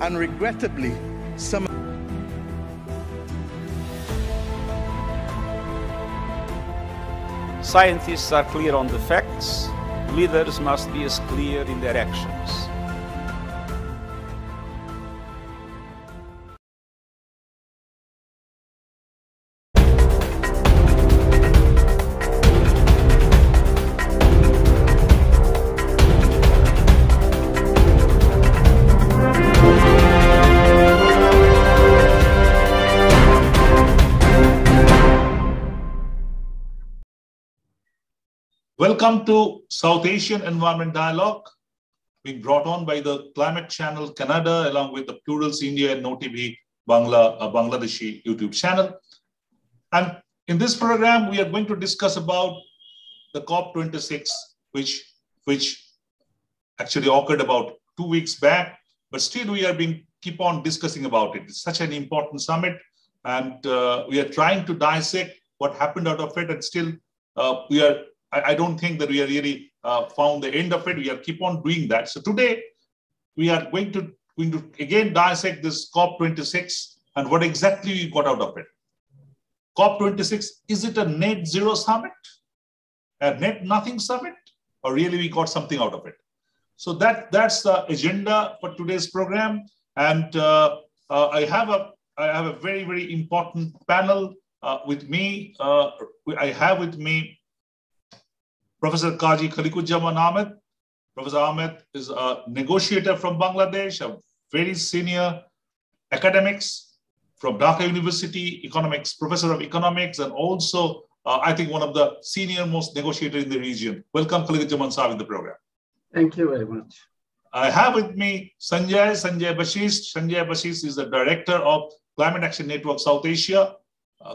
and regrettably, some Scientists are clear on the facts. Leaders must be as clear in their actions. Welcome to South Asian Environment Dialogue, being brought on by the Climate Channel Canada, along with the Plurals India and NoTV Bangladeshi YouTube channel. And in this program, we are going to discuss about the COP26, which actually occurred about 2 weeks back, but still we are keep on discussing about it. It's such an important summit, and we are trying to dissect what happened out of it, and still I don't think that we are really found the end of it. We are keep on doing that. So today we are going to again dissect this COP26 and what exactly we got out of it. COP26, is it a net zero summit, a net nothing summit, or really we got something out of it? So that's the agenda for today's program. And I have a very, very important panel with me. I have with me Professor Qazi Kholiquzzaman Ahmad. Professor Ahmad is a negotiator from Bangladesh, a very senior academics from Dhaka University, professor of economics, and also I think one of the senior most negotiators in the region. Welcome, Kholiquzzaman Sahib, in the program. Thank you very much. I have with me Sanjoy Vashist. Sanjoy Vashist is the director of Climate Action Network South Asia.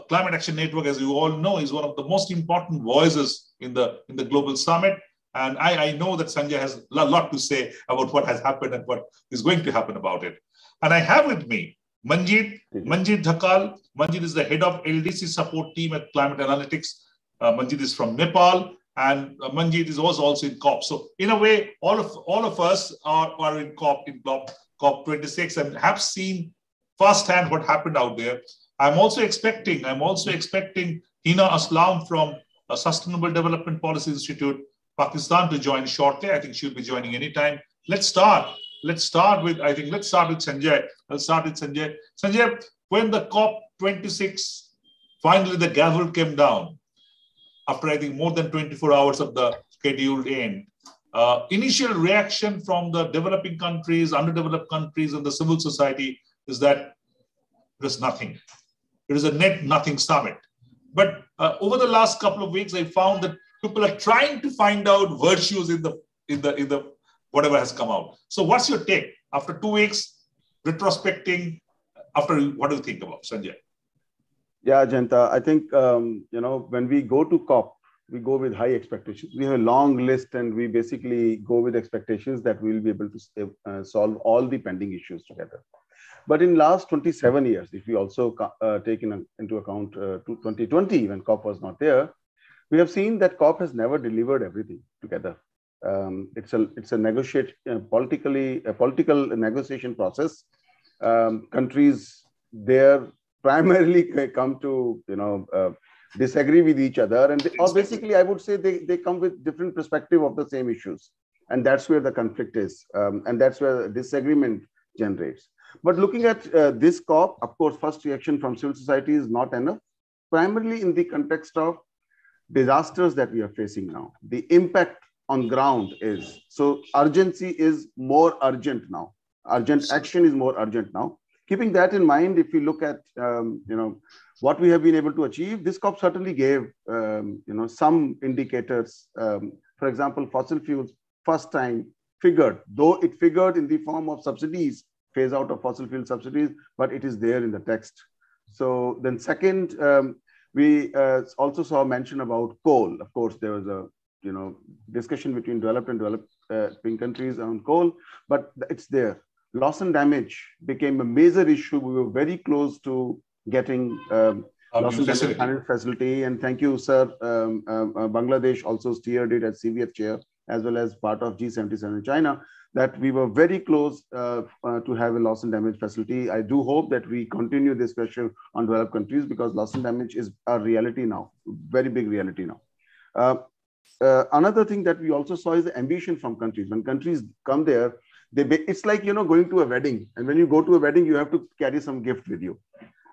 Climate Action Network, as you all know, is one of the most important voices in the global summit. And I know that Sanjoy has a lot to say about what has happened and what is going to happen about it. And I have with me Manjeet Dhakal. Manjeet is the head of LDC support team at Climate Analytics. Manjeet is from Nepal, and Manjeet was also in COP. So in a way, all of us are in COP26 and have seen firsthand what happened out there. I'm also expecting Hina Aslam from Sustainable Development Policy Institute, Pakistan, to join shortly. I think she'll be joining anytime. Let's start with Sanjoy. I'll start with Sanjoy. Sanjoy, when the COP26, finally the gavel came down, after I think more than 24 hours of the scheduled end, initial reaction from the developing countries, underdeveloped countries, and the civil society is that there's nothing. It is a net nothing summit. But over the last couple of weeks, I found that people are trying to find out virtues in the whatever has come out. So what's your take after 2 weeks retrospecting? What do you think about, Sanjoy? Yeah, Jayanta, I think when we go to COP, we go with high expectations. We have a long list, and we basically go with expectations that we will be able to solve all the pending issues together. But in last 27 years, if we also take into account 2020, when COP was not there, we have seen that COP has never delivered everything together. It's a political negotiation process. Countries there primarily come to disagree with each other, and basically I would say they come with different perspective of the same issues, and that's where the conflict is, and that's where disagreement generates. But looking at this COP, of course, first reaction from civil society is not enough, primarily in the context of disasters that we are facing now. The impact on ground is, so urgency is more urgent now. Urgent action is more urgent now. Keeping that in mind, if we look at what we have been able to achieve, this COP certainly gave some indicators. For example, fossil fuels first time figured, though it figured in the form of subsidies, phase out of fossil fuel subsidies, but it is there in the text. So then second, we also saw mention about coal. Of course, there was a discussion between developed and developing countries on coal, but it's there. Loss and damage became a major issue. We were very close to getting loss and damage facility. And thank you, sir. Bangladesh also steered it as CVF chair. as well as part of G77 in China, that we were very close to have a loss and damage facility. I do hope that we continue this pressure on developed countries, because loss and damage is a reality now, very big reality now. Another thing that we also saw is the ambition from countries. When countries come there, it's like, going to a wedding. And when you go to a wedding, you have to carry some gift with you.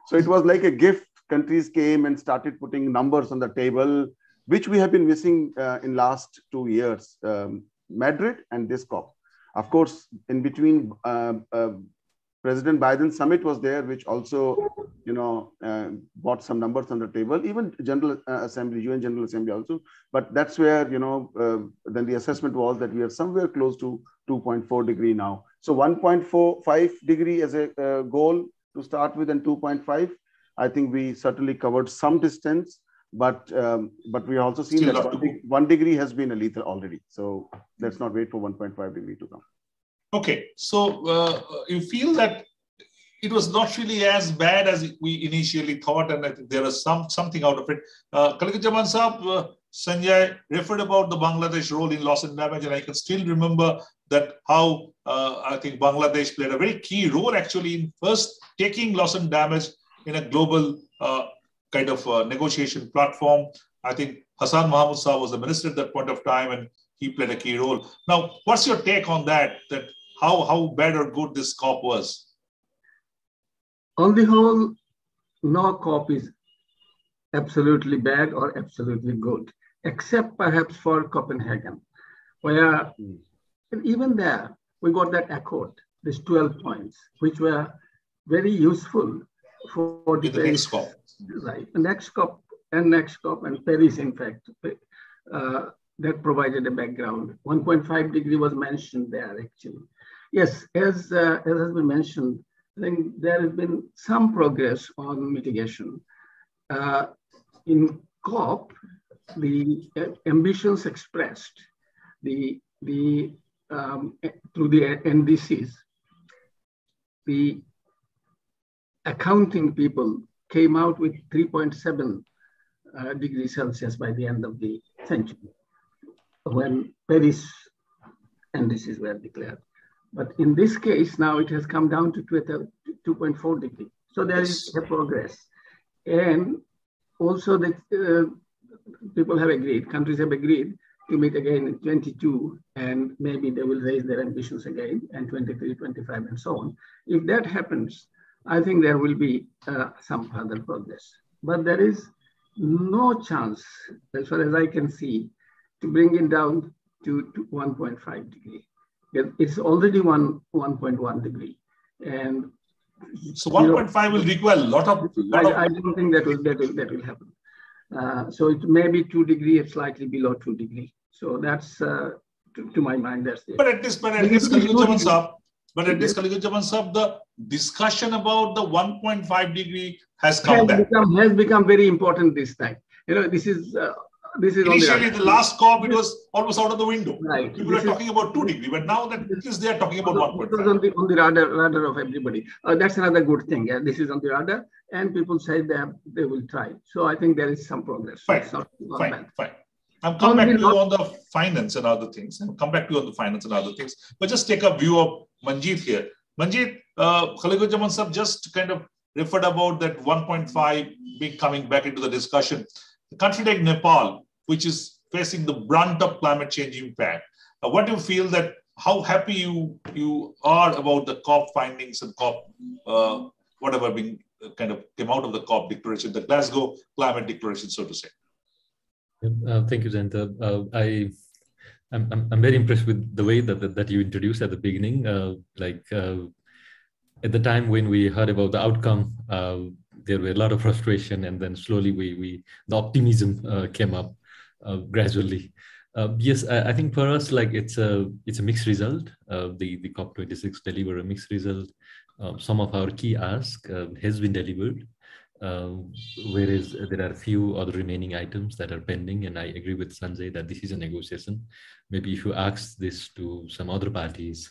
So it was like a gift. Countries came and started putting numbers on the table, which we have been missing in last 2 years, Madrid and this COP. Of course, in between, President Biden's summit was there, which also, brought some numbers on the table, even General Assembly, UN General Assembly also. But that's where, then the assessment was that we are somewhere close to 2.4 degree now. So 1.45 degree as a goal to start with, and 2.5. I think we certainly covered some distance, but we also seen that 1 degree has been a lethal already. So let's not wait for 1.5 degree to come. Okay, so you feel that it was not really as bad as we initially thought, and I think there was something out of it. Kholiquzzaman Sahab, Sanjay referred about the Bangladesh role in loss and damage, and I can still remember that how I think Bangladesh played a very key role actually in first taking loss and damage in a global kind of negotiation platform. I think Hassan Mahmood Shah was the minister at that point of time, and he played a key role. Now, what's your take on that? That how bad or good this COP was? On the whole, no COP is absolutely bad or absolutely good, except perhaps for Copenhagen, where even there we got that accord, these 12 points, which were very useful for the next COP. Right, the next COP and Paris, in fact, that provided a background. 1.5 degree was mentioned there, actually. Yes, as has been mentioned, I think there has been some progress on mitigation. In COP, the ambitions expressed through the NDCs, the accounting people came out with 3.7 degrees Celsius by the end of the century, when Paris NDCs were declared. But in this case, now it has come down to 2.4 degrees. So there is a progress. And also that people have agreed, countries have agreed to meet again in 22, and maybe they will raise their ambitions again, and 23, 25, and so on. If that happens, I think there will be some further progress. But there is no chance, as far as I can see, to bring it down to 1.5 degree. It's already 1.1 degree. And so 1.5 will require a lot of... I don't think that will happen. So it may be 2 degree, slightly below 2 degree. So that's, to my mind, that's it. But at this Kholiquzzaman Sahab, the discussion about the 1.5 degree has become very important this time. This is initially the last COP, it was almost out of the window. Right. People are talking about 2 degree, but now that they are talking about 1.5. This is on the radar of everybody. That's another good thing. Yeah, this is on the radar, and people say that they will try. So I think there is some progress. Fine. I'll come back to you on the finance and other things. But just take a view of Manjeet here. Manjeet, Kholiquzzaman Sahab just kind of referred about that 1.5 be coming back into the discussion. A country like Nepal, which is facing the brunt of climate change impact, what do you feel that, how happy you are about the COP findings and COP, whatever being kind of came out of the COP declaration, the Glasgow climate declaration, so to say? Thank you, Jayanta. I'm very impressed with the way that you introduced at the beginning. At the time when we heard about the outcome, there were a lot of frustration, and then slowly the optimism came up gradually. Yes, I think for us, it's a mixed result. The COP26 delivered a mixed result. Some of our key ask has been delivered, whereas there are a few other remaining items that are pending. And I agree with Sanjay that this is a negotiation. Maybe if you ask this to some other parties,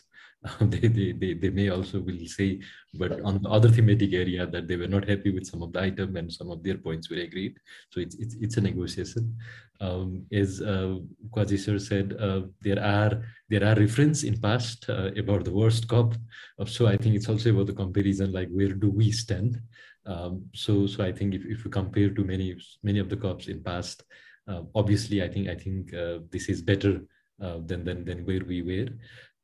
They may also will say, but on the other thematic area that they were not happy with some of the item and some of their points were agreed. So it's a negotiation. As Quzi sir said, there are reference in past about the worst COP. So I think it's also about the comparison, like where do we stand? So I think if you compare to many of the COPs in past, obviously I think this is better than where we were.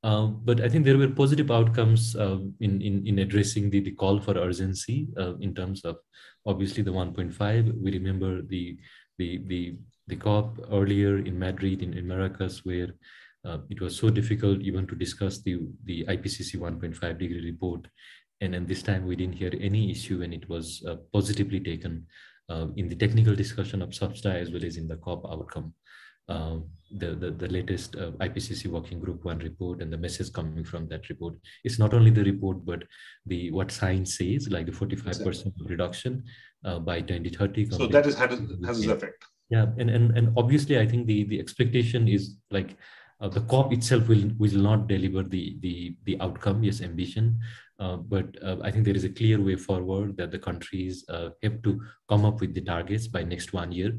But I think there were positive outcomes in addressing the call for urgency in terms of obviously the 1.5. We remember the COP earlier in Madrid in Marrakesh, where it was so difficult even to discuss the IPCC 1.5 degree report, and this time we didn't hear any issue, and it was positively taken in the technical discussion of Substa as well as in the COP outcome. The latest IPCC Working Group 1 report and the message coming from that report. It's not only the report, but what science says, like the 45% reduction by 2030. So that has its effect. Yeah, and obviously I think the expectation is like the COP itself will not deliver the outcome, yes, ambition, but I think there is a clear way forward that the countries have to come up with the targets by next 1 year.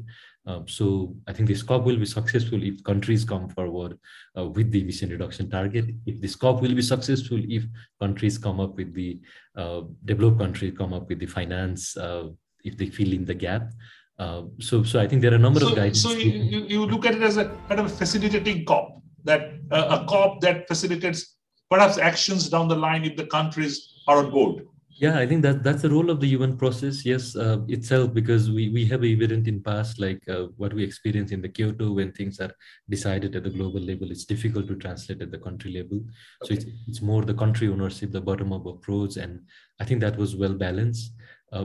So I think this COP will be successful if countries come forward with the emission reduction target. If this COP will be successful if countries come up with the developed countries come up with the finance, if they fill in the gap. So I think there are a number of guidelines. So you look at it as a kind of a facilitating COP, that a COP that facilitates perhaps actions down the line if the countries are on board. Yeah, I think that's the role of the UN process, yes, itself, because we have evident in past, like what we experience in the Kyoto when things are decided at the global level, it's difficult to translate at the country level. Okay. So it's more the country ownership, the bottom-up approach, and I think that was well balanced.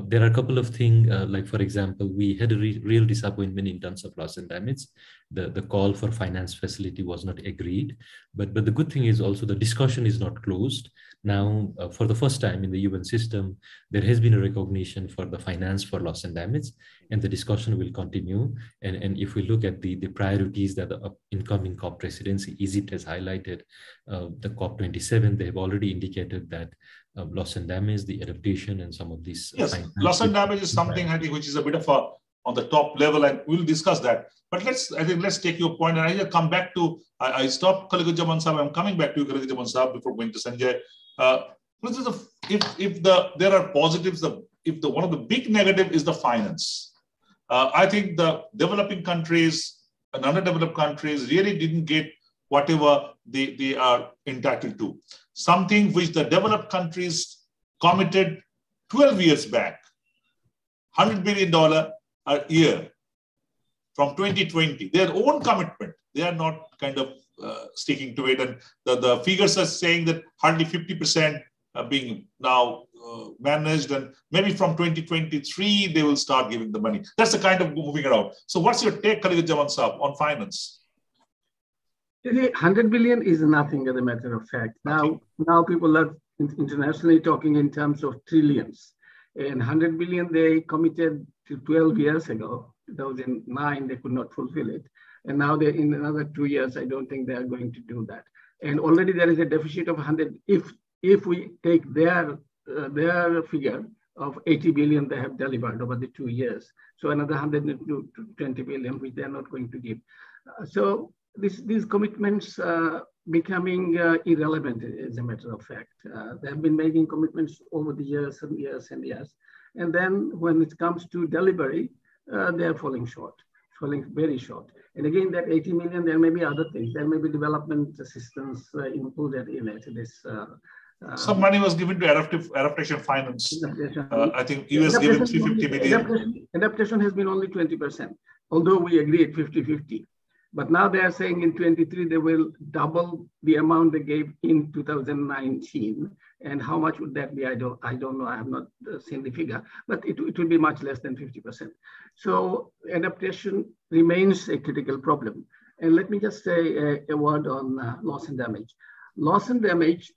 There are a couple of things, like for example, we had a real disappointment in terms of loss and damage. The call for finance facility was not agreed, but the good thing is also the discussion is not closed. Now, for the first time in the UN system, there has been a recognition for the finance for loss and damage, and the discussion will continue. And if we look at the priorities that the incoming COP presidency, Egypt has highlighted, the COP27, they have already indicated that loss and damage, the adaptation, and some of these. Yes, loss and damage is something I think which is a bit of a on the top level, and we'll discuss that. But let's take your point, and I'll come back to. I stopped Kholiquzzaman Sahab. I'm coming back to Kholiquzzaman Sahab before going to Sanjay. If there are positives, one of the big negative is the finance. I think the developing countries and underdeveloped countries really didn't get whatever they are entitled to. Something which the developed countries committed 12 years back, $100 billion a year from 2020, their own commitment. They are not kind of sticking to it. And the figures are saying that hardly 50% are being now managed, and maybe from 2023, they will start giving the money. That's the kind of moving around. So what's your take, Kholiquzzaman Sahab, on finance? 100 billion is nothing, as a matter of fact. Now people are internationally talking in terms of trillions. And 100 billion they committed to 12 years ago, 2009, they could not fulfill it. And now they're in another 2 years, I don't think they are going to do that. And already there is a deficit of 100. If we take their figure of 80 billion they have delivered over the 2 years, so another 120 billion which they are not going to give. So these commitments becoming irrelevant, as a matter of fact. They have been making commitments over the years and years and years. And then when it comes to delivery, they are falling very short. And again, that 80 million, there may be other things. There may be development assistance included in it. Some money was given to adaptation finance. I think US gave him 350 million. Adaptation has been only 20%, although we agreed 50-50. But now they are saying in 23, they will double the amount they gave in 2019. And how much would that be? I don't know. I have not seen the figure, but it will be much less than 50%. So adaptation remains a critical problem. And let me just say a word on loss and damage. Loss and damage,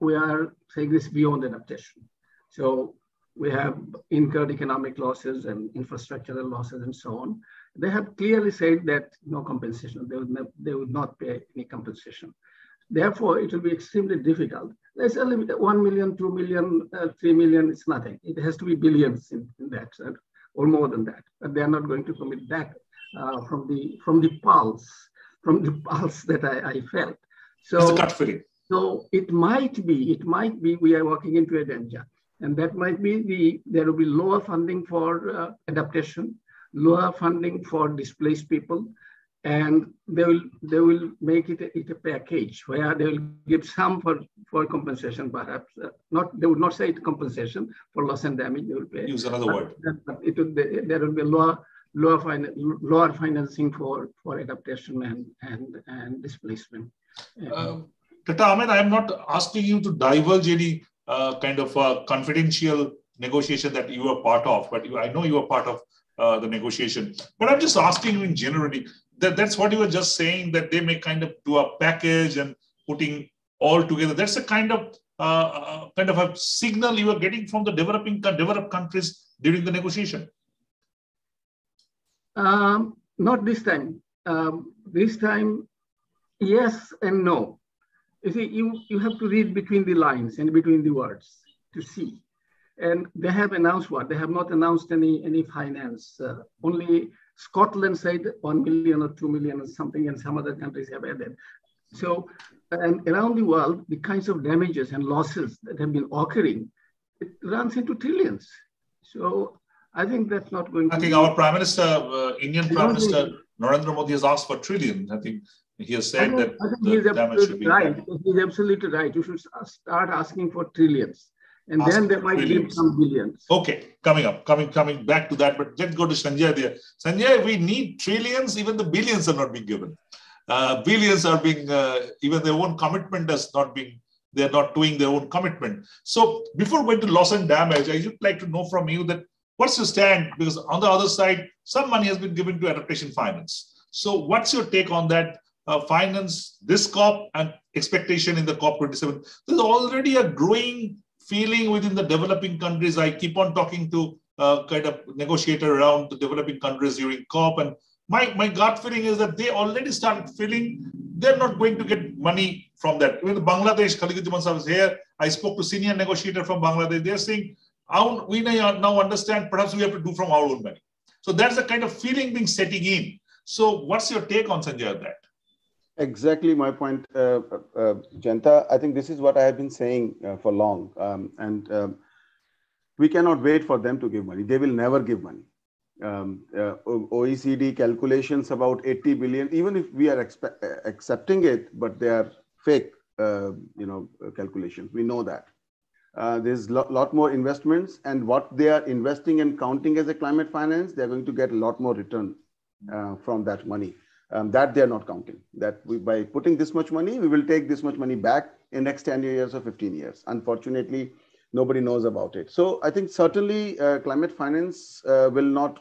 we are saying this beyond adaptation. So we have incurred economic losses and infrastructural losses and so on. They have clearly said that no compensation, they would not pay any compensation. Therefore, it will be extremely difficult. Let's say 1 million, 2 million, 3 million, it's nothing. It has to be billions in that, or more than that. But they are not going to commit that from the pulse that I felt. So it's a gut feeling. So it might be we are walking into a danger, and that might be there will be lower funding for adaptation, lower funding for displaced people, and they will make it a package where they will give some for compensation, perhaps they would not say it compensation for loss and damage. They will pay. Use another word. But there will be lower financing for adaptation and displacement. Dr. Ahmed, I am not asking you to divulge any kind of confidential negotiation that you are part of, but I know you are part of the negotiation. But I'm just asking you in generally, that's what you were just saying, that they may kind of do a package and putting all together. That's a kind of a signal you are getting from the developed countries during the negotiation. Not this time. This time, yes and no. You see, you have to read between the lines and between the words to see. And they have announced what? They have not announced any finance. Only Scotland said 1 million or 2 million or something, and some other countries have added. So, and around the world, the kinds of damages and losses that have been occurring, it runs into trillions. So I think that's not going to I think our Prime Minister, Indian Prime Minister Narendra Modi has asked for trillions. I think he has said that the damage should be right. He's absolutely right. You should start asking for trillions, and then they might give some billions. Okay, coming back to that. But let's go to Sanjoy there. Sanjoy, we need trillions. Even the billions are not being given. Billions are being even their own commitment has not been. They are not doing their own commitment. So before going to loss and damage, I would like to know from you that what's your stand? Because on the other side, some money has been given to adaptation finance. So what's your take on that? Finance, this COP and expectation in the COP27. There's already a growing feeling within the developing countries. I keep on talking to kind of negotiator around the developing countries during COP, and my gut feeling is that they already started feeling they're not going to get money from that. Even the Bangladesh, Kholiquzzaman was here. I spoke to senior negotiator from Bangladesh. They're saying, we now understand perhaps we have to do from our own money. So that's the kind of feeling being setting in. So what's your take on Sanjoy on that? Exactly my point, Jayanta. I think this is what I have been saying for long. We cannot wait for them to give money. They will never give money. OECD calculations about 80 billion, even if we are accepting it, but they are fake, calculations. We know that. There's a lot more investments, and what they are investing and counting as a climate finance, they're going to get a lot more return from that money. That they're not counting. That by putting this much money, we will take this much money back in next 10 years or 15 years. Unfortunately, nobody knows about it. So I think certainly climate finance will not,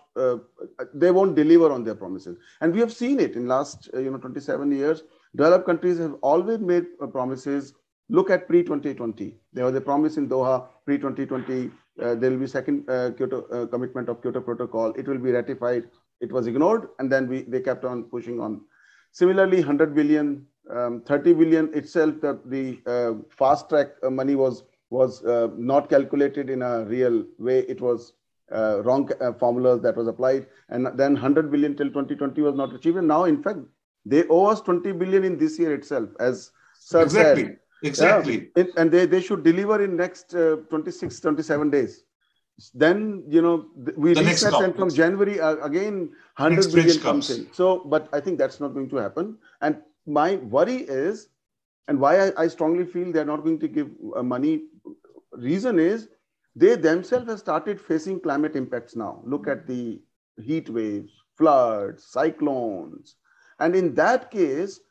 they won't deliver on their promises. And we have seen it in last 27 years. Developed countries have always made promises. Look at pre-2020. There was a promise in Doha, pre-2020, there will be second Kyoto commitment of Kyoto Protocol. It will be ratified. It was ignored, and then they kept on pushing on. Similarly, 100 billion, 30 billion itself, the fast track money was not calculated in a real way. It was wrong formulas that was applied, and then 100 billion till 2020 was not achieved. And now, in fact, they owe us 20 billion in this year itself, as Sir said. Exactly. And they should deliver in next 26, 27 days. Then, we reset, and from January, again, 100 billion comes in. So, but I think that's not going to happen. And my worry is, and why I strongly feel they're not going to give money, reason is, they themselves have started facing climate impacts now. Look at the heat waves, floods, cyclones. And in that case,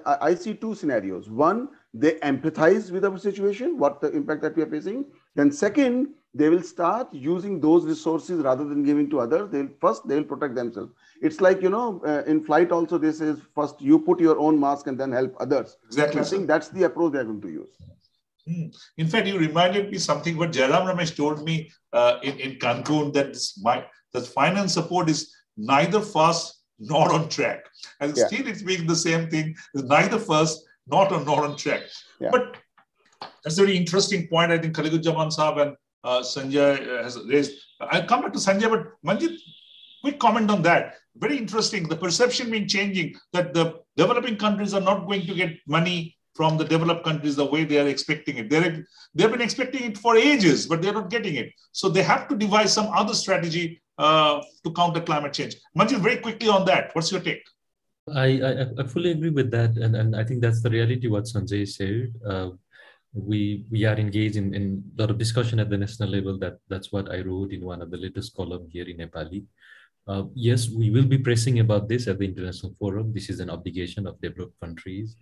I see two scenarios. One, they empathize with our situation, what the impact that we are facing. Then second, they will start using those resources rather than giving to others. They'll protect themselves. It's like, in flight also, this is first you put your own mask and then help others. Exactly. So I think that's the approach they're going to use. In fact, you reminded me something what Jairam Ramesh told me in Cancun, that finance support is neither fast nor on track. And still it's being the same thing. It's neither fast not on track. Yeah. But that's a very interesting point. I think Kholiquzzaman Saab and Sanjay has raised. I'll come back to Sanjay, but Manjeet, quick comment on that. Very interesting. The perception being changing that the developing countries are not going to get money from the developed countries the way they are expecting it. They've been expecting it for ages, but they're not getting it. So they have to devise some other strategy to counter climate change. Manjeet, very quickly on that. What's your take? I fully agree with that. And I think that's the reality what Sanjay said. We are engaged in a lot of discussion at the national level. That's what I wrote in one of the latest column here in Nepali. Yes, we will be pressing about this at the international forum. This is an obligation of developed countries.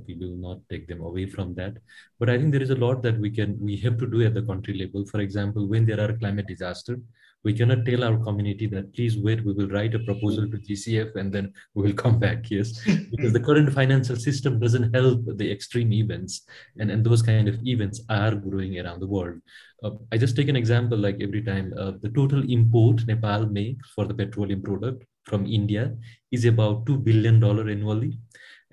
We will not take them away from that. But I think there is a lot that we have to do at the country level. For example, when there are climate disasters, we cannot tell our community that please wait, we will write a proposal to GCF and then we will come back, yes. Because the current financial system doesn't help the extreme events, and those kind of events are growing around the world. I just take an example, like every time the total import Nepal makes for the petroleum product from India is about $2 billion annually.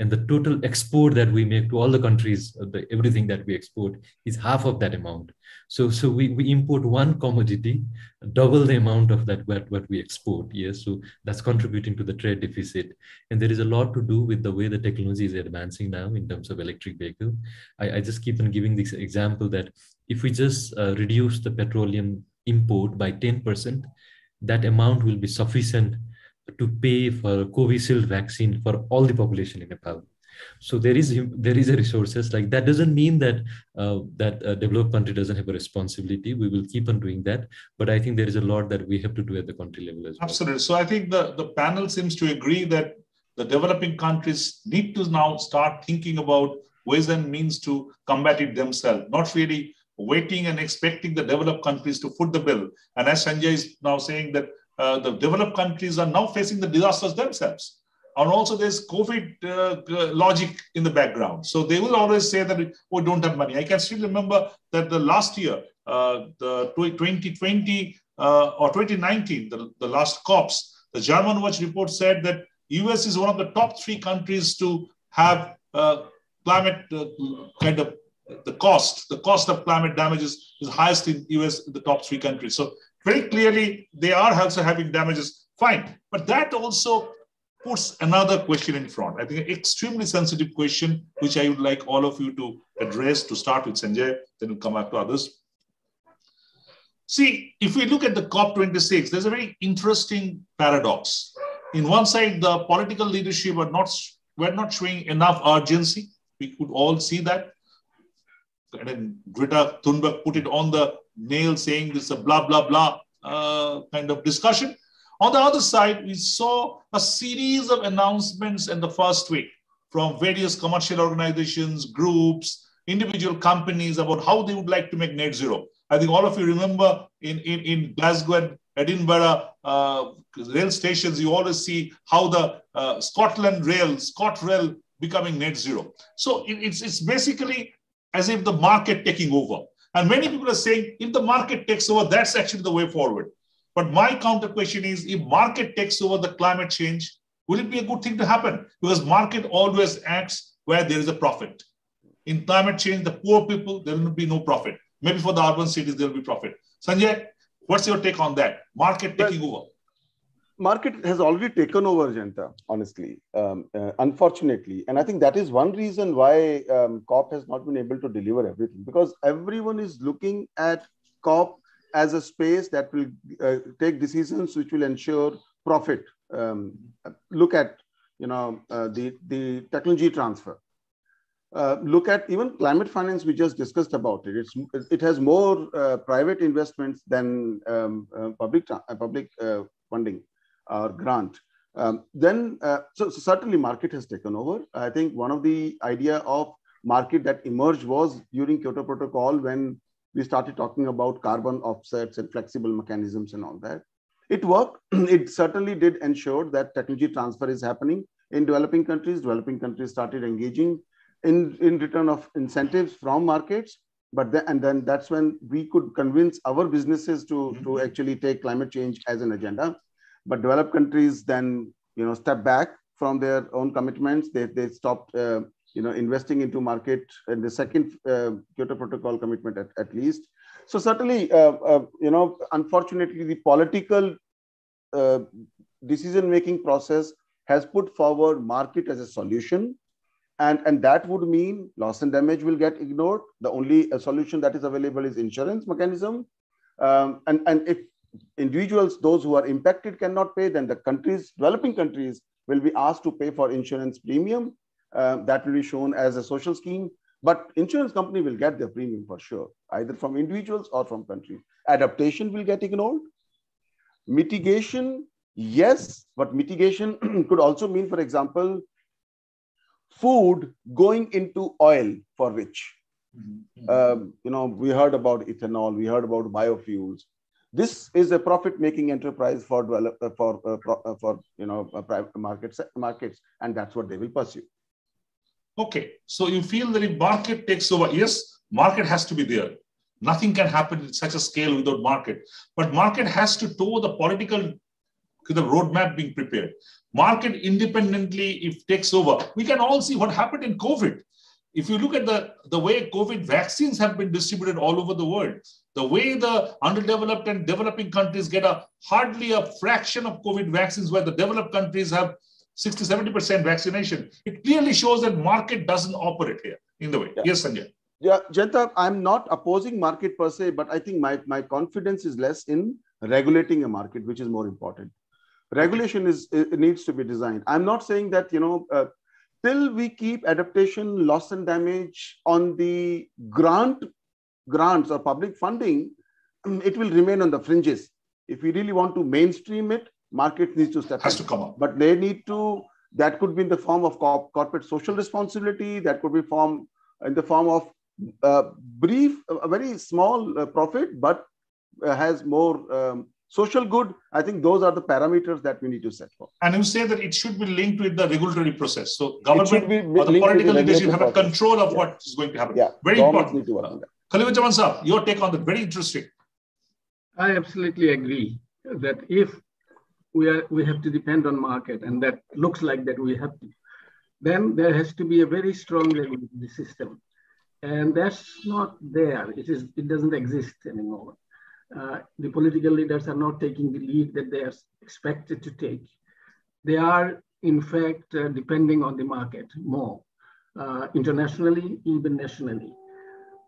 And the total export that we make to all the countries, everything that we export is half of that amount. So we import one commodity, double the amount of that what we export. Yes, so that's contributing to the trade deficit. And there is a lot to do with the way the technology is advancing now in terms of electric vehicle. I just keep on giving this example that if we just reduce the petroleum import by 10%, that amount will be sufficient to pay for Covishield vaccine for all the population in Nepal. So there is a resources. Like that doesn't mean that that a developed country doesn't have a responsibility. We will keep on doing that, but I think there is a lot that we have to do at the country level as well. Absolutely. So I think the panel seems to agree that the developing countries need to now start thinking about ways and means to combat it themselves, not really waiting and expecting the developed countries to foot the bill. And as Sanjay is now saying that the developed countries are now facing the disasters themselves. And also there's COVID logic in the background. So they will always say that, we don't have money. I can still remember that the last year, the 2020 or 2019, the last COPs, the German Watch report said that US is one of the top 3 countries to have climate kind of the cost of climate damages is highest in US, the top 3 countries. So very clearly, they are also having damages. Fine. But that also puts another question in front. I think an extremely sensitive question, which I would like all of you to address, to start with Sanjay, then we'll come back to others. See, if we look at the COP26, there's a very interesting paradox. In one side, the political leadership were not showing enough urgency. We could all see that. And then Greta Thunberg put it on the nail, saying this is a blah, blah, blah kind of discussion. On the other side, we saw a series of announcements in the first week from various commercial organizations, groups, individual companies about how they would like to make net zero. I think all of you remember in Glasgow and Edinburgh rail stations, you always see how the ScotRail becoming net zero. So it's basically as if the market taking over. And many people are saying, if the market takes over, that's actually the way forward. But my counter question is, if market takes over the climate change, will it be a good thing to happen? Because market always acts where there is a profit. In climate change, the poor people, there will be no profit. Maybe for the urban cities, there will be profit. Sanjay, what's your take on that? Market taking over. Market has already taken over, Jayanta, honestly, unfortunately. And I think that is one reason why COP has not been able to deliver everything, because everyone is looking at COP as a space that will take decisions which will ensure profit. Look at, the technology transfer. Look at even climate finance, we just discussed about it. It has more private investments than public funding or grant. So certainly market has taken over. I think one of the idea of market that emerged was during Kyoto Protocol, when we started talking about carbon offsets and flexible mechanisms and all that. It worked. It certainly did ensure that technology transfer is happening in developing countries. Developing countries started engaging in return of incentives from markets. But then that's when we could convince our businesses to actually take climate change as an agenda. But developed countries then, step back from their own commitments. They stopped, investing into market and the second Kyoto Protocol commitment at least. So certainly, unfortunately, the political decision-making process has put forward market as a solution. And that would mean loss and damage will get ignored. The only solution that is available is insurance mechanism. And if individuals, those who are impacted, cannot pay, then the countries, developing countries, will be asked to pay for insurance premium. That will be shown as a social scheme. But insurance company will get their premium for sure, either from individuals or from countries. Adaptation will get ignored. Mitigation, yes, but mitigation could also mean, for example, food going into oil for rich. We heard about ethanol, we heard about biofuels. This is a profit-making enterprise for private markets, and that's what they will pursue. Okay, so you feel that if market takes over, yes, market has to be there. Nothing can happen at such a scale without market. But market has to tow the political, the roadmap being prepared. Market independently, if takes over, we can all see what happened in COVID. If you look at the way COVID vaccines have been distributed all over the world, the way the underdeveloped and developing countries get hardly a fraction of COVID vaccines, where the developed countries have 60–70% vaccination, it clearly shows that market doesn't operate here in the way. Yeah. Yes, Sanjay. Yeah, Jayanta, I'm not opposing market per se, but I think my confidence is less in regulating a market, which is more important. Regulation needs to be designed. I'm not saying that, till we keep adaptation, loss and damage on the grants or public funding, it will remain on the fringes. If we really want to mainstream it, market needs to step in. Has to come up. But they need to, that could be in the form of corporate social responsibility, that could be in the form of a very small profit, but has more social good. I think those are the parameters that we need to set for. And you say that it should be linked with the regulatory process. So government or the political leadership have a control of what is going to happen. Yeah. Very important. Kholiquzzaman sir, your take on that, very interesting. I absolutely agree that if we have to depend on market, and that looks like that we have to, then there has to be a very strong regulatory system. And that's not there. It doesn't exist anymore. The political leaders are not taking the lead that they are expected to take. They are, in fact, depending on the market more, internationally, even nationally.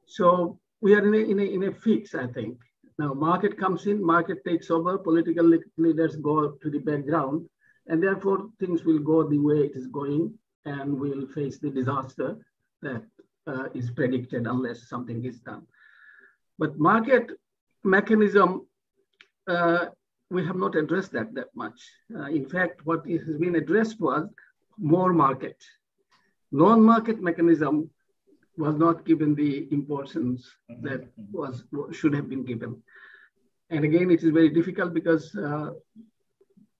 So we are in a fix, I think. Now, market comes in, market takes over, political leaders go to the background, and therefore things will go the way it is going, and we'll face the disaster that is predicted unless something is done. But market mechanism, we have not addressed that much. In fact, what has been addressed was more market. Non-market mechanism was not given the importance that should have been given. And again, it is very difficult because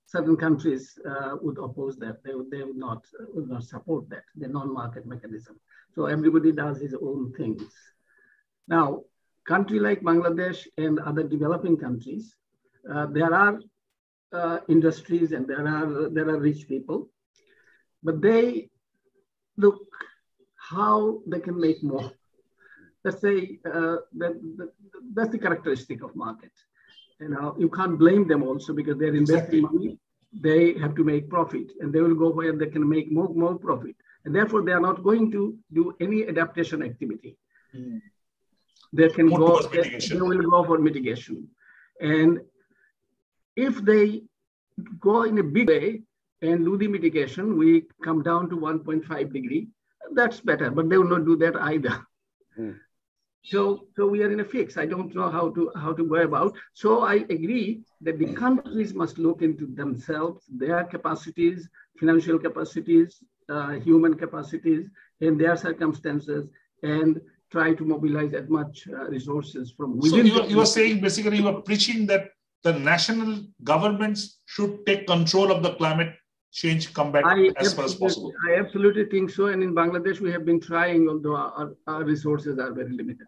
certain countries would oppose that. They would not support that, the non-market mechanism. So everybody does his own things. Now, country like Bangladesh and other developing countries, there are industries and there are rich people, but they look how they can make more. Let's say that's the characteristic of market. You can't blame them also because they're investing money. They have to make profit, and they will go where they can make more profit. And therefore, they are not going to do any adaptation activity. They can they will go for mitigation. And if they go in a big way and do the mitigation, we come down to 1.5 degree. That's better, but they will not do that either. So we are in a fix. I don't know how to go about. So I agree that the countries must look into themselves, their capacities, financial capacities, human capacities, and their circumstances, and try to mobilize as much resources from within. So you are saying, basically, you are preaching that the national governments should take control of the climate change comeback as far as possible. I absolutely think so. And in Bangladesh, we have been trying, although our resources are very limited.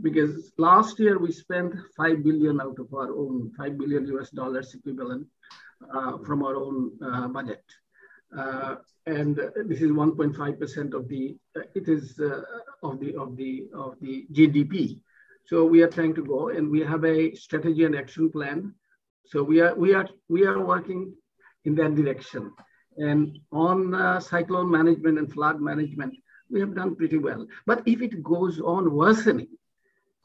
Because last year we spent $5 billion out of our own, $5 billion US equivalent from our own budget. and this is 1.5% of the of the GDP. So we are trying to go, and we have a strategy and action plan. So we are working in that direction. And on cyclone management and flood management, we have done pretty well. But if it goes on worsening,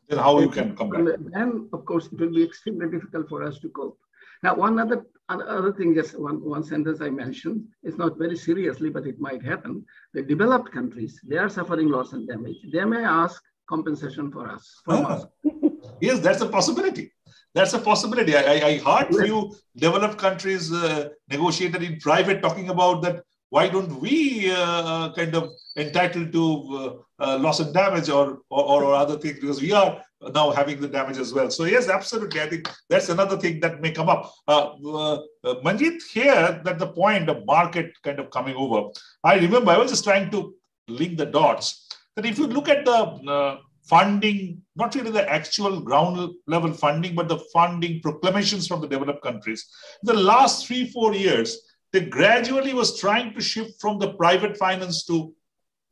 then how you can come back? Then, of course, it will be extremely difficult for us to cope. Now, one other thing, just one sentence I mentioned, it's not very seriously, but it might happen. The developed countries, they are suffering loss and damage. They may ask compensation from us. Yes, that's a possibility. That's a possibility. I heard few developed countries negotiated in private talking about that. Why don't we kind of entitled to loss and damage or other things, because we are now having the damage as well. So yes, absolutely. I think that's another thing that may come up. Manjeet, here that the point of market kind of coming over, I remember I was just trying to link the dots that if you look at the funding, not really the actual ground level funding, but the funding proclamations from the developed countries, the last 3-4 years, they gradually was trying to shift from the private finance to,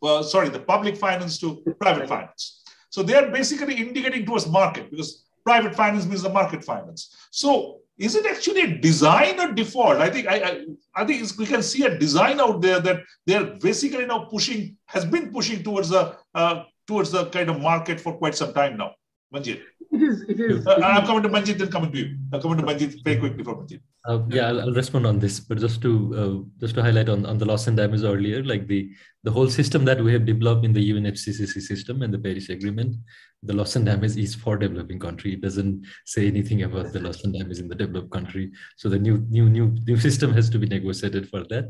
the public finance to private finance. So they are basically indicating towards market, because private finance means the market finance. So is it actually a design or default? I think we can see a design out there that they are basically now has been pushing towards the kind of market for quite some time now. Manjeet. It is. I'm coming to Manjeet, then coming to you. I'm coming to Manjeet very quickly for Manjeet. Yeah, I'll respond on this, but just to highlight on the loss and damage earlier, like the whole system that we have developed in the UNFCCC system and the Paris Agreement, the loss and damage is for developing country. It doesn't say anything about the loss and damage in the developed country. So the new system has to be negotiated for that.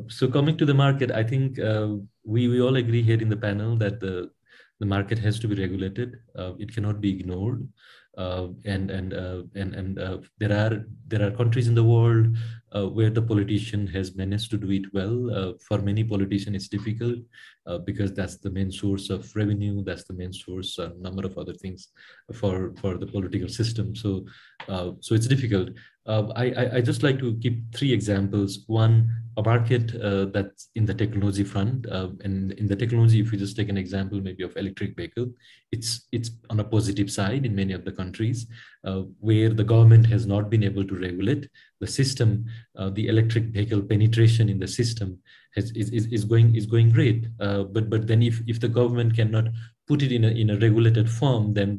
So coming to the market, I think we all agree here in the panel that the market has to be regulated. It cannot be ignored. And there are countries in the world where the politician has managed to do it well. For many politicians, it's difficult because that's the main source of revenue. That's the main source, a number of other things for the political system. So it's difficult. I just like to give 3 examples. One, a market that's in the technology front, and in the technology, if you just take an example maybe of electric vehicle, it's on a positive side in many of the countries where the government has not been able to regulate the system. The electric vehicle penetration in the system is going great. But then if the government cannot put it in a regulated form, then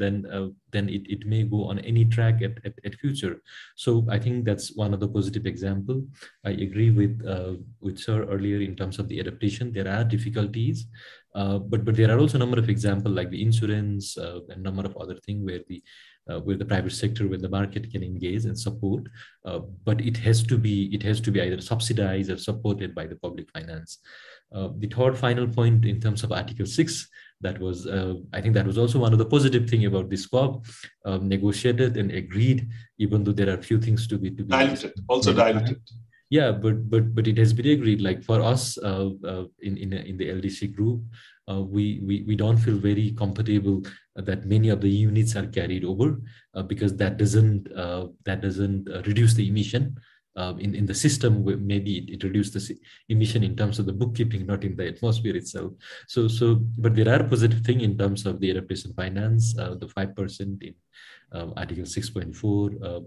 it may go on any track at future. So I think that's one of the positive example. I agree with Sir earlier in terms of the adaptation. There are difficulties, but there are also a number of examples like the insurance and a number of other things where the private sector, where the market can engage and support, but it has to be either subsidized or supported by the public finance. The third final point in terms of Article 6, that was I think that was also one of the positive thing about this COP, negotiated and agreed, even though there are a few things to be diluted. Yeah, but it has been agreed. Like for us in the LDC group, we don't feel very comfortable that many of the units are carried over because that doesn't reduce the emission in the system. Maybe it reduced the emission in terms of the bookkeeping, not in the atmosphere itself. But there are positive things in terms of the adaptation finance, the 5% in Article 6.4.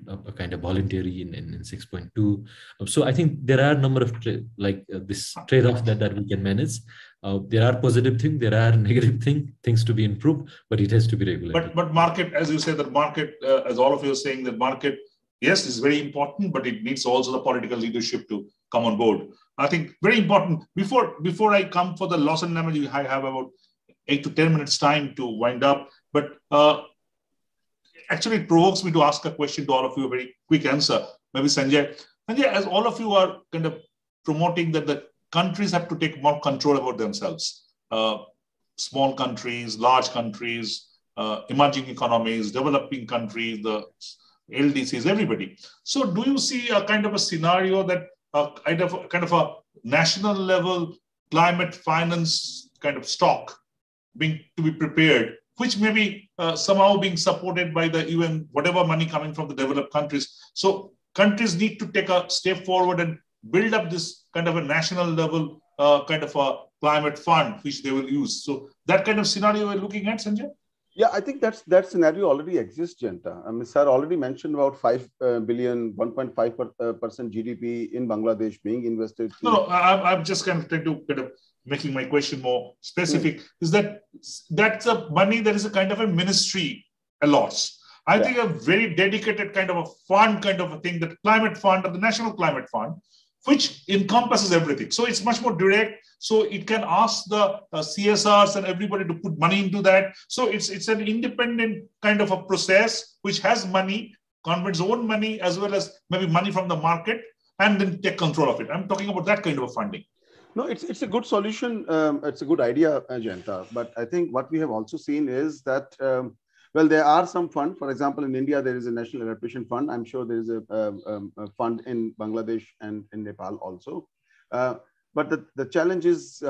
A kind of voluntary in 6.2. So I think there are a number of this trade-off that we can manage. There are positive things, there are negative things to be improved, but it has to be regulated. But market, as you say, the market, as all of you are saying, the market, yes, is very important, but it needs also the political leadership to come on board. I think very important. Before I come for the loss and damage, I have about 8 to 10 minutes time to wind up. But actually, it provokes me to ask a question to all of you, a very quick answer. Maybe Sanjay. Sanjay, as all of you are kind of promoting that the countries have to take more control about themselves. Small countries, large countries, emerging economies, developing countries, the LDCs, everybody. So do you see a kind of a scenario that kind of a national level climate finance kind of stock to be prepared, which may be somehow being supported by the UN, whatever money coming from the developed countries. So countries need to take a step forward and build up this kind of a national level kind of a climate fund which they will use. So that kind of scenario we're looking at, Sanjay? Yeah, I think that scenario already exists, Jayanta. I mean, sir already mentioned about 5 billion, 1.5% GDP in Bangladesh being invested. No, I'm just kind of trying to making my question more specific. Is that's a money that is a kind of a ministry allots. I think a very dedicated kind of a fund kind of a thing, that climate fund or the National Climate Fund, which encompasses everything. So it's much more direct. So it can ask the CSRs and everybody to put money into that. So it's an independent kind of a process which has money, government's own money, as well as maybe money from the market, and then take control of it. I'm talking about that kind of a funding. No, it's a good solution. It's a good idea, Jayanta. But I think what we have also seen is that, well, there are some funds. For example, in India, there is a National Adaptation Fund. I'm sure there is a fund in Bangladesh and in Nepal also. But the challenge is,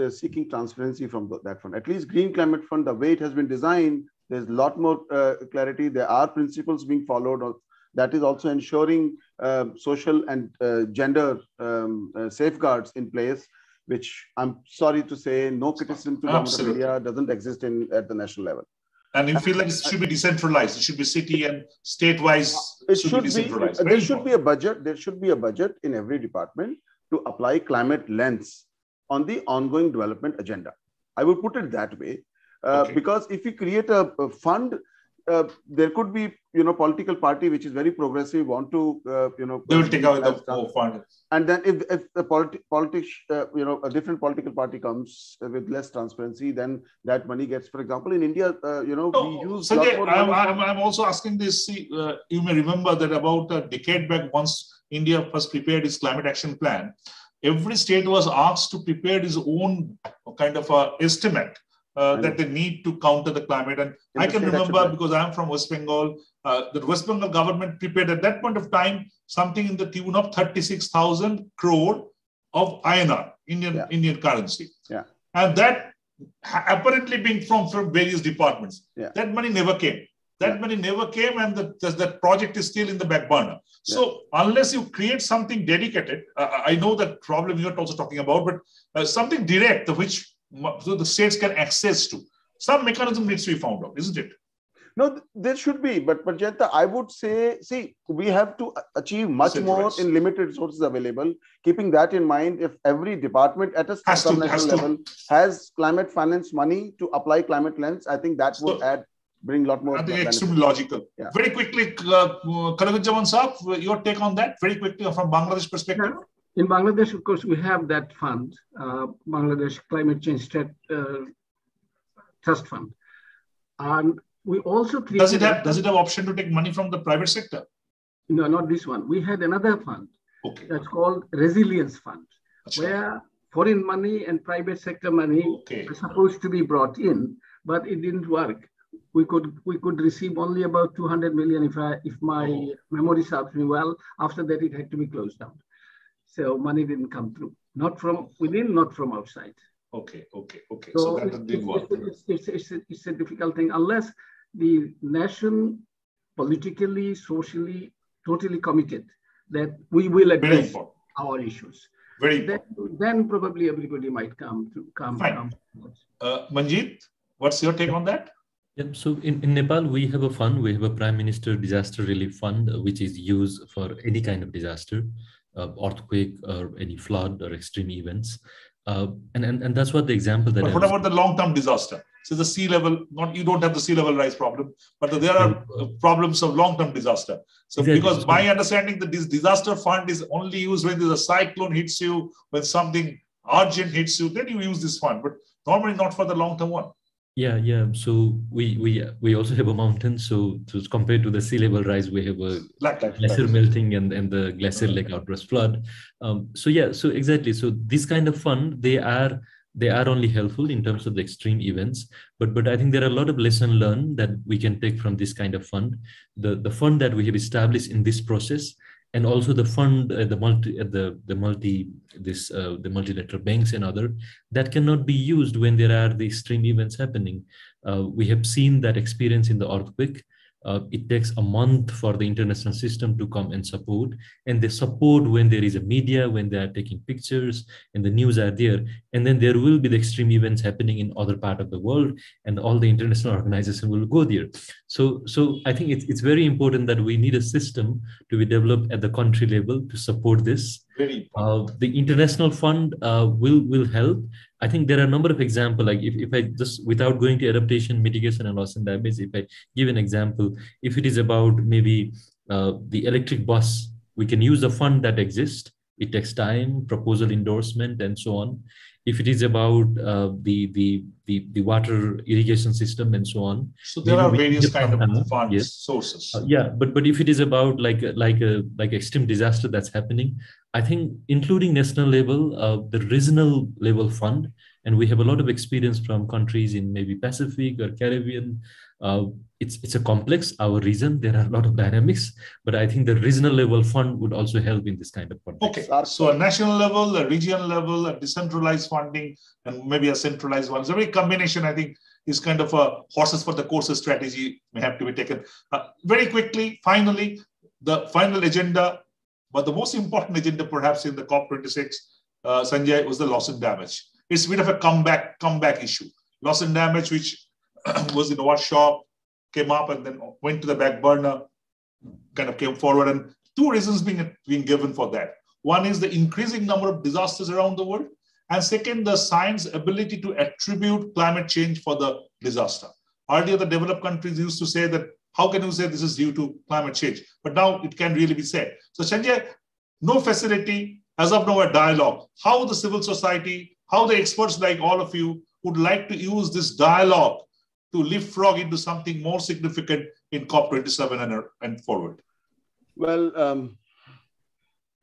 seeking transparency from that fund. At least Green Climate Fund, the way it has been designed, there's a lot more clarity. There are principles being followed. That is also ensuring social and gender safeguards in place, which I'm sorry to say, no criticism to government of India doesn't exist at the national level. And you feel like it should be decentralized. It should be city and state-wise. It should be decentralized. There should be a budget. There should be a budget in every department to apply climate lens on the ongoing development agenda. I would put it that way, because if you create a fund, there could be, political party which is very progressive, want to, they will take out the whole fund. And then if the a different political party comes with less transparency, then that money gets, for example, in India, we use. Sanjay, I'm also asking this. You may remember that about a decade back, once India first prepared its climate action plan, every state was asked to prepare its own kind of estimate that they need to counter the climate. And I can remember, because I'm from West Bengal, the West Bengal government prepared at that point of time something in the tune of 36,000 crore of INR, Indian currency. Yeah. And that apparently being from various departments. Yeah. That money never came. That money never came, and that project is still in the back burner. So unless you create something dedicated, I know that problem you're also talking about, but something direct, which the states can access to, some mechanism needs to be found out, isn't it? No, there should be, but Jayanta, I would say, see, we have to achieve much more in limited resources available. Keeping that in mind, if every department at a national level has climate finance money to apply climate lens, I think that would bring a lot more. I think extremely logical. Yeah. Very quickly, Kholiquzzaman Saab, your take on that, very quickly from Bangladesh perspective. In Bangladesh, of course, we have that fund, Bangladesh Climate Change Trust Fund, and we also created. Does it have option to take money from the private sector? No, not this one. We had another fund that's called Resilience Fund, where foreign money and private sector money are supposed to be brought in, but it didn't work. We could receive only about 200 million if my memory serves me well. After that, it had to be closed down. So money didn't come through, not from within, not from outside. Okay. So that didn't work. It's a difficult thing unless the nation politically, socially, totally committed that we will address our issues. Then probably everybody might come. Manjeet, what's your take on that? Yeah, so in Nepal, we have a fund. We have a Prime Minister Disaster Relief Fund, which is used for any kind of disaster, earthquake or any flood or extreme events. And that's what the example that. But what about the long-term disaster? So the sea level, you don't have the sea level rise problem, but there are problems of long-term disaster. So because my understanding that this disaster fund is only used when there's a cyclone hits you, when something urgent hits you, then you use this fund, but normally not for the long-term one. Yeah. So we also have a mountain. So compared to the sea level rise, we have a glacier melting and the glacier lake outburst flood. So exactly. So this kind of fund, they are only helpful in terms of the extreme events. But I think there are a lot of lessons learned that we can take from this kind of fund. The fund that we have established in this process, and also the fund, the multilateral banks and other, that cannot be used when there are the extreme events happening. We have seen that experience in the earthquake. It takes a month for the international system to come and support. And they support when there is a media, when they are taking pictures and the news are there. And then there will be the extreme events happening in other part of the world, and all the international organizations will go there. So I think it's very important that we need a system to be developed at the country level to support this. The international fund will help. I think there are a number of examples, like if I just, without going to adaptation, mitigation, and loss and damage, if I give an example, if it is about maybe the electric bus, we can use the fund that exists. It takes time, proposal endorsement, and so on. If it is about the water irrigation system and so on. So there are various kind of funds, yes. sources. Yeah, but if it is about like extreme disaster that's happening, I think including national level, the regional level fund, and we have a lot of experience from countries in maybe Pacific or Caribbean. It's a complex, our region, there are a lot of dynamics, but I think the regional level fund would also help in this kind of context. Okay, so a national level, a regional level, a decentralized funding, and maybe a centralized one. So every combination, I think, is kind of a horses for the courses strategy may have to be taken. Very quickly, finally, the final agenda, but the most important agenda perhaps in the COP26, Sanjay, was the loss and damage. It's a bit of a comeback issue. Loss and damage, which was in a workshop, came up and then went to the back burner, kind of came forward, and two reasons being given for that. One is the increasing number of disasters around the world, and second, the science ability to attribute climate change for the disaster. Earlier, the developed countries used to say that, how can you say this is due to climate change? But now it can really be said. So Sanjay, no facility, as of now a dialogue. How the civil society, how the experts like all of you would like to use this dialogue to leapfrog into something more significant in COP27 and forward? Well,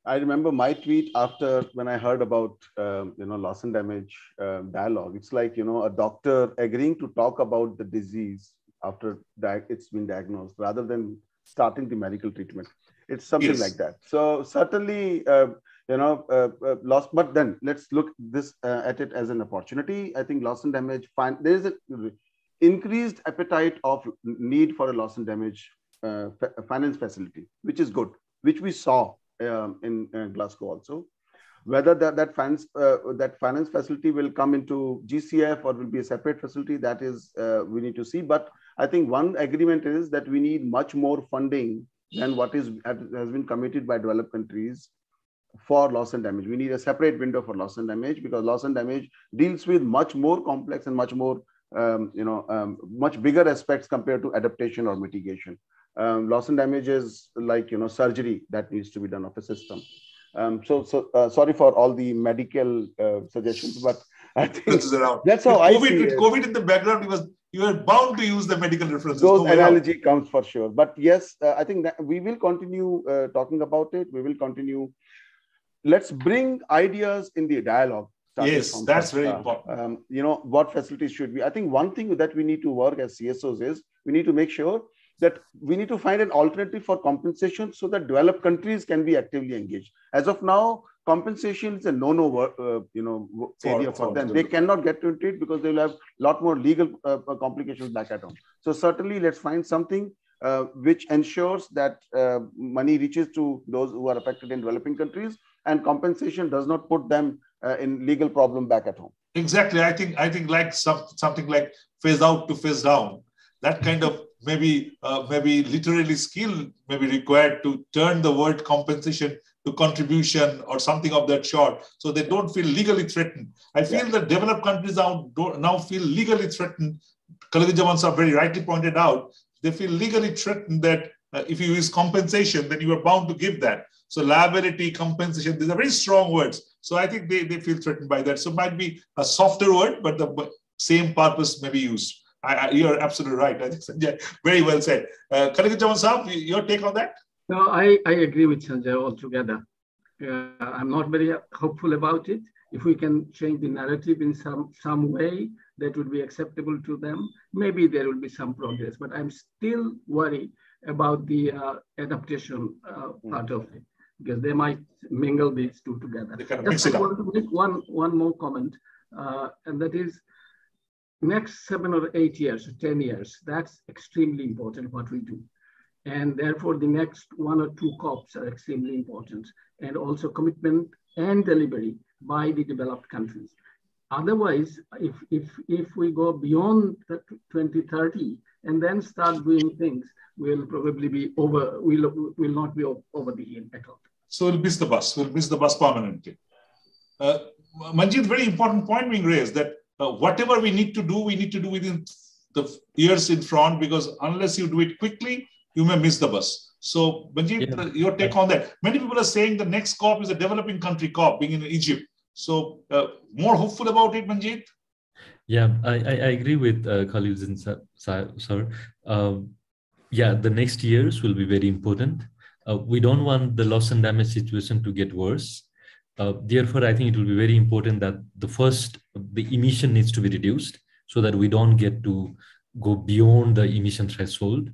I remember my tweet after when I heard about loss and damage dialogue. It's like a doctor agreeing to talk about the disease after it's been diagnosed, rather than starting the medical treatment. It's something like that. So certainly, loss. But then let's look at it as an opportunity. I think loss and damage. There is an increased appetite of need for a loss and damage finance facility, which is good, which we saw in Glasgow also. Whether that finance facility will come into GCF or will be a separate facility, that is we need to see. But I think one agreement is that we need much more funding than what has been committed by developed countries for loss and damage. We need a separate window for loss and damage, because loss and damage deals with much more complex and much more much bigger aspects compared to adaptation or mitigation. Loss and damage is like surgery that needs to be done of a system. Sorry for all the medical suggestions, but I think that's how I see it. COVID in the background, you were bound to use the medical references. Those analogy comes for sure. But yes, I think that we will continue talking about it. We will continue. Let's bring ideas in the dialogue. Yes, that's very important. What facilities should be? I think one thing that we need to work as CSOs is we need to make sure that we need to find an alternative for compensation so that developed countries can be actively engaged. As of now, compensation is a no-no area for them. They cannot get into it because they will have a lot more legal complications back at home. So certainly, let's find something which ensures that money reaches to those who are affected in developing countries, and compensation does not put them in legal problem back at home. Exactly. I think like something like phase out to phase down, that kind of maybe literally skill may be required to turn the word compensation to contribution or something of that sort, so they don't feel legally threatened. I feel that developed countries now feel legally threatened. Kholiquzzaman sir very rightly pointed out, they feel legally threatened that if you use compensation, then you are bound to give that. So liability, compensation, these are very strong words. So I think they feel threatened by that. So it might be a softer word, but the same purpose may be used. You're absolutely right. I think Sanjay, very well said. Kholiquzzaman sir, your take on that? No, I agree with Sanjay altogether. I'm not very hopeful about it. If we can change the narrative in some way that would be acceptable to them, maybe there will be some progress. But I'm still worried about the adaptation part of it, because they might mingle these two together. Just I want to make one more comment, and that is, next 7 or 8 years, or 10 years, that's extremely important what we do. And therefore, the next 1 or 2 COPs are extremely important, and also commitment and delivery by the developed countries. Otherwise, if we go beyond the 2030 and then start doing things, we'll probably be over, we'll not be over the hill at all. So we'll miss the bus. We'll miss the bus permanently. Manjeet, very important point being raised that whatever we need to do within the years in front, because unless you do it quickly, you may miss the bus. So Manjeet, your take on that. Many people are saying the next COP is a developing country COP, being in Egypt. So more hopeful about it, Manjeet? Yeah, I agree with Kholiquzzaman sir. Yeah, the next years will be very important. We don't want the loss and damage situation to get worse. Therefore, I think it will be very important that the emission needs to be reduced so that we don't get to go beyond the emission threshold.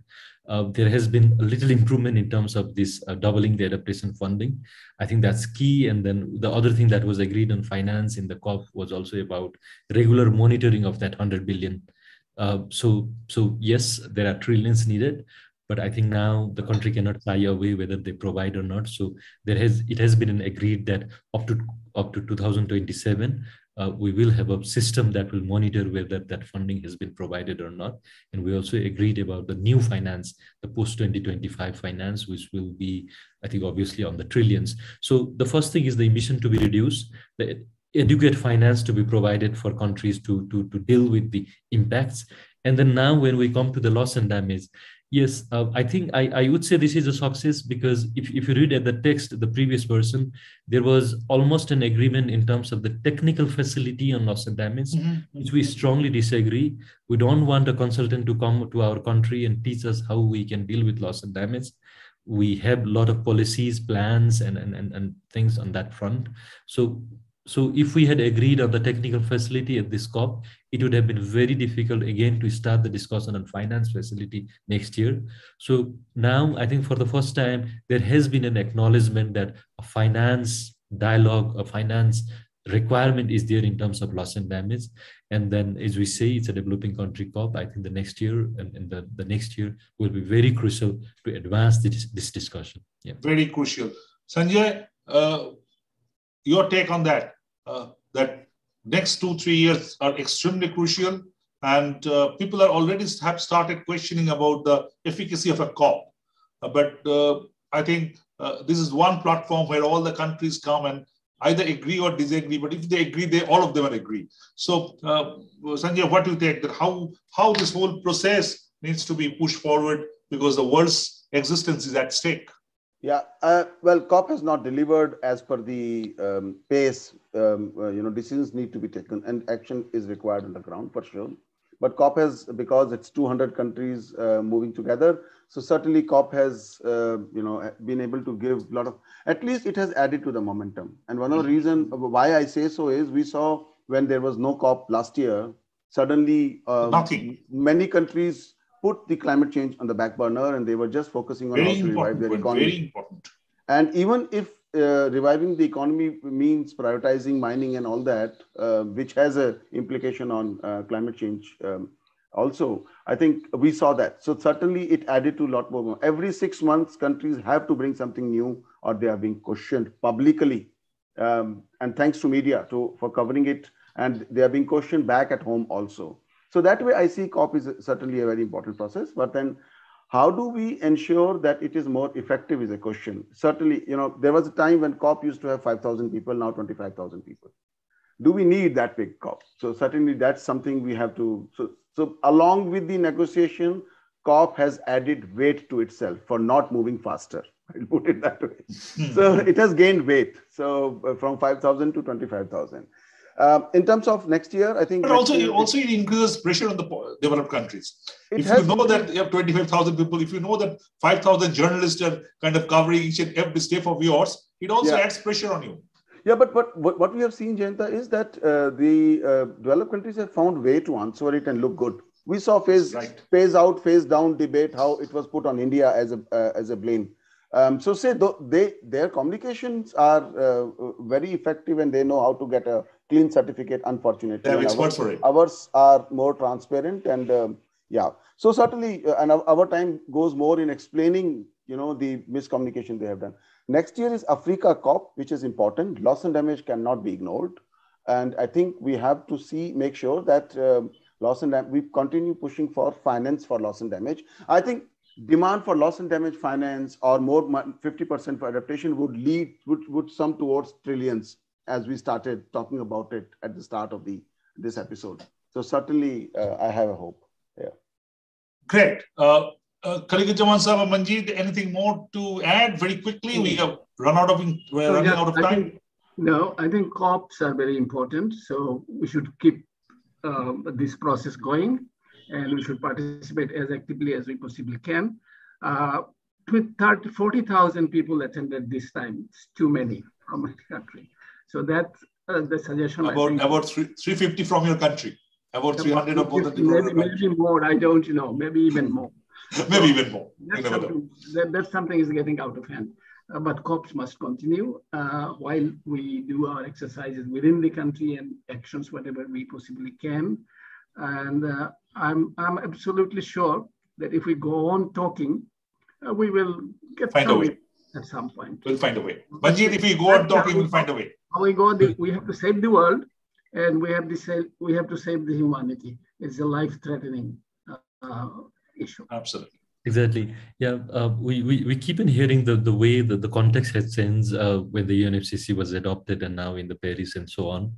There has been a little improvement in terms of this doubling the adaptation funding. I think that's key. And then the other thing that was agreed on finance in the COP was also about regular monitoring of that 100 billion. So yes, there are trillions needed, but I think now the country cannot shy away whether they provide or not. So it has been agreed that up to 2027, we will have a system that will monitor whether that funding has been provided or not. And we also agreed about the new finance, the post-2025 finance, which will be, I think, obviously on the trillions. So the first thing is the emission to be reduced, the adequate finance to be provided for countries to deal with the impacts. And then now when we come to the loss and damage, yes, I think I would say this is a success, because if you read at the text, the previous version, there was almost an agreement in terms of the technical facility on loss and damage, which we strongly disagree. We don't want a consultant to come to our country and teach us how we can deal with loss and damage. We have a lot of policies, plans, and things on that front. So if we had agreed on the technical facility at this COP, it would have been very difficult again to start the discussion on finance facility next year. So now I think for the first time, there has been an acknowledgement that a finance dialogue, a finance requirement is there in terms of loss and damage. And then, as we say, it's a developing country COP. I think the next year and the next year will be very crucial to advance this discussion. Yeah. Very crucial. Sanjay, your take on that? That next 2-3 years are extremely crucial, and people are already have started questioning about the efficacy of a COP. But I think this is one platform where all the countries come and either agree or disagree. But if they agree, all of them will agree. So, Sanjay, what do you think? That how this whole process needs to be pushed forward, because the world's existence is at stake? Yeah, well, COP has not delivered as per the pace. Decisions need to be taken and action is required on the ground for sure. But COP has, because it's 200 countries moving together, so certainly COP has, been able to give a lot of, at least it has added to the momentum. And one of the reasons why I say so is we saw when there was no COP last year, suddenly many countries put the climate change on the back burner, and they were just focusing on how to revive their economy. Very important. And even if reviving the economy means prioritizing mining and all that, which has an implication on climate change also, I think we saw that. So certainly it added to a lot more. Every 6 months, countries have to bring something new, or they are being questioned publicly. And thanks to media for covering it, and they are being questioned back at home also. So that way I see COP is certainly a very important process, but then how do we ensure that it is more effective is a question. Certainly, there was a time when COP used to have 5,000 people, now 25,000 people. Do we need that big COP? So certainly that's something we have to, so along with the negotiation, COP has added weight to itself for not moving faster. I'll put it that way. So it has gained weight. So from 5,000 to 25,000. In terms of next year, I think. But also it increases pressure on the developed countries. If you know that you have 25,000 people, if you know that 5,000 journalists are kind of covering each and every step of yours, it also adds pressure on you. Yeah, but what we have seen, Jayanta, is that the developed countries have found way to answer it and look good. We saw phase out, phase down debate, how it was put on India as a blame. So their communications are very effective, and they know how to get a clean certificate, unfortunately. They have experts for it. Ours are more transparent and yeah. So certainly, and our time goes more in explaining, the miscommunication they have done. Next year is Africa COP, which is important. Loss and damage cannot be ignored. And I think we have to make sure that loss and damage, we continue pushing for finance for loss and damage. I think demand for loss and damage finance or more 50% for adaptation would sum towards trillions, as we started talking about it at the start of this episode. So certainly, I have a hope. Yeah. Great. Kholiquzzaman sir, Manjeet, anything more to add very quickly? We have run out of time. I think COPs are very important. So we should keep this process going, and we should participate as actively as we possibly can. 40,000 people attended this time. It's too many from my country. So that's the suggestion. About 350 from your country. About 300 of both. Maybe more. I don't know. Maybe even more. Maybe even more. That's something is getting out of hand. But COPs must continue while we do our exercises within the country and actions whatever we possibly can. And I'm absolutely sure that if we go on talking, we will find a way at some point. We'll find a way. Manjeet, if we go on talking, we'll find a way. We have to save the world, and we have to save the humanity. It's a life-threatening issue. Absolutely. Exactly. Yeah, we keep on hearing the way that the context has changed when the UNFCCC was adopted and now in the Paris and so on.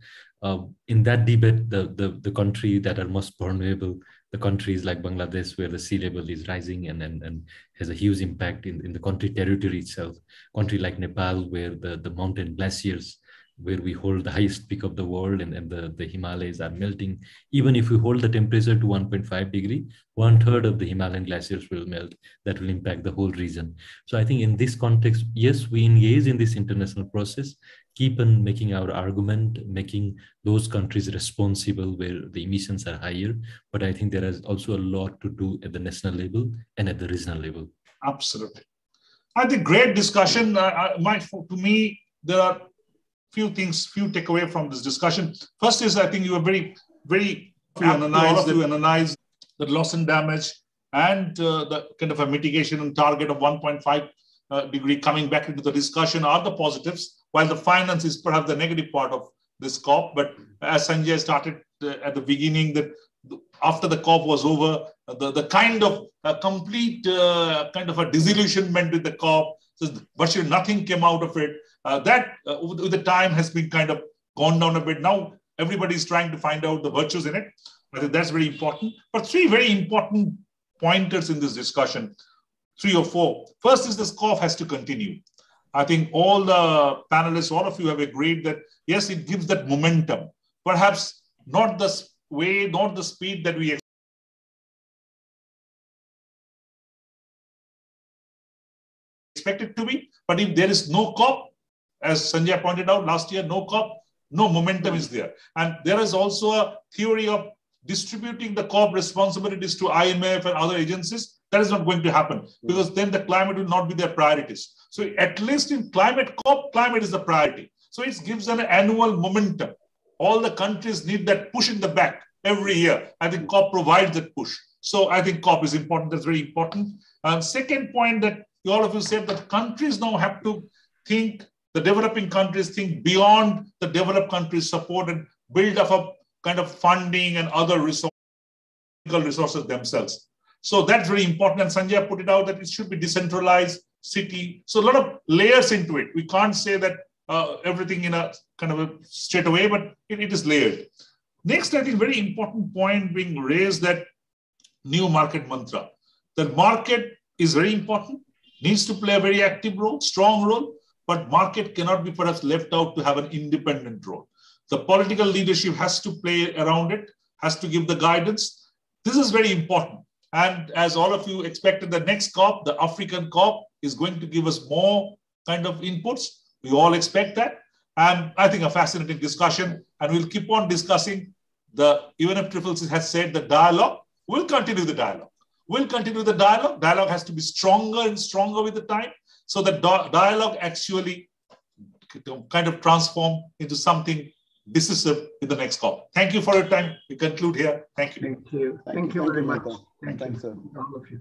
In that debate, the country that are most vulnerable, the countries like Bangladesh, where the sea level is rising and has a huge impact in the country territory itself. Country like Nepal, where the mountain glaciers, where we hold the highest peak of the world and the Himalayas are melting. Even if we hold the temperature to 1.5 degree, 1/3 of the Himalayan glaciers will melt. That will impact the whole region. So I think in this context, yes, we engage in this international process, keep on making our argument, making those countries responsible where the emissions are higher. But I think there is also a lot to do at the national level and at the regional level. Absolutely. I think great discussion. To me, there are few takeaway from this discussion. First is, I think you were very analyze the loss and damage and the kind of a mitigation and target of 1.5 degree coming back into the discussion are the positives, while the finance is perhaps the negative part of this COP. But as Sanjay started at the beginning, that after the COP was over, the kind of a complete kind of a disillusionment with the COP, virtually nothing came out of it. That with the time has been kind of gone down a bit. Now everybody is trying to find out the virtues in it. I think that's very important. But three very important pointers in this discussion, 3 or 4. First is this COP has to continue. I think all the panelists, all of you have agreed that, yes, it gives that momentum. Perhaps not the way, not the speed that we expect it to be. But if there is no COP, as Sanjay pointed out last year, no COP, no momentum is there. And there is also a theory of distributing the COP responsibilities to IMF and other agencies. That is not going to happen because then the climate will not be their priorities. So at least in climate COP, climate is the priority. So it gives an annual momentum. All the countries need that push in the back every year. I think COP provides that push. So I think COP is important. That's very important. And second point that all of you said that countries now have to think, the developing countries think beyond the developed countries' support and build up a kind of funding and other resources themselves. So that's very important. And Sanjay put it out that it should be decentralized city. So a lot of layers into it. We can't say that everything in a kind of a straight away, but it is layered. Next, I think very important point being raised, that new market mantra. The market is very important, needs to play a very active role, strong role, but market cannot be perhaps left out to have an independent role. The political leadership has to play around it, has to give the guidance. This is very important. And as all of you expected, the next COP, the African COP, is going to give us more kind of inputs. We all expect that. And I think a fascinating discussion. And we'll keep on discussing. Even if CCCC has said the dialogue, we'll continue the dialogue. We'll continue the dialogue. Dialogue has to be stronger and stronger with the time. So the dialogue actually kind of transform into something decisive in the next COP. Thank you for your time. We conclude here. Thank you. Thank you. Thank you very much. Thank you, sir. All of you.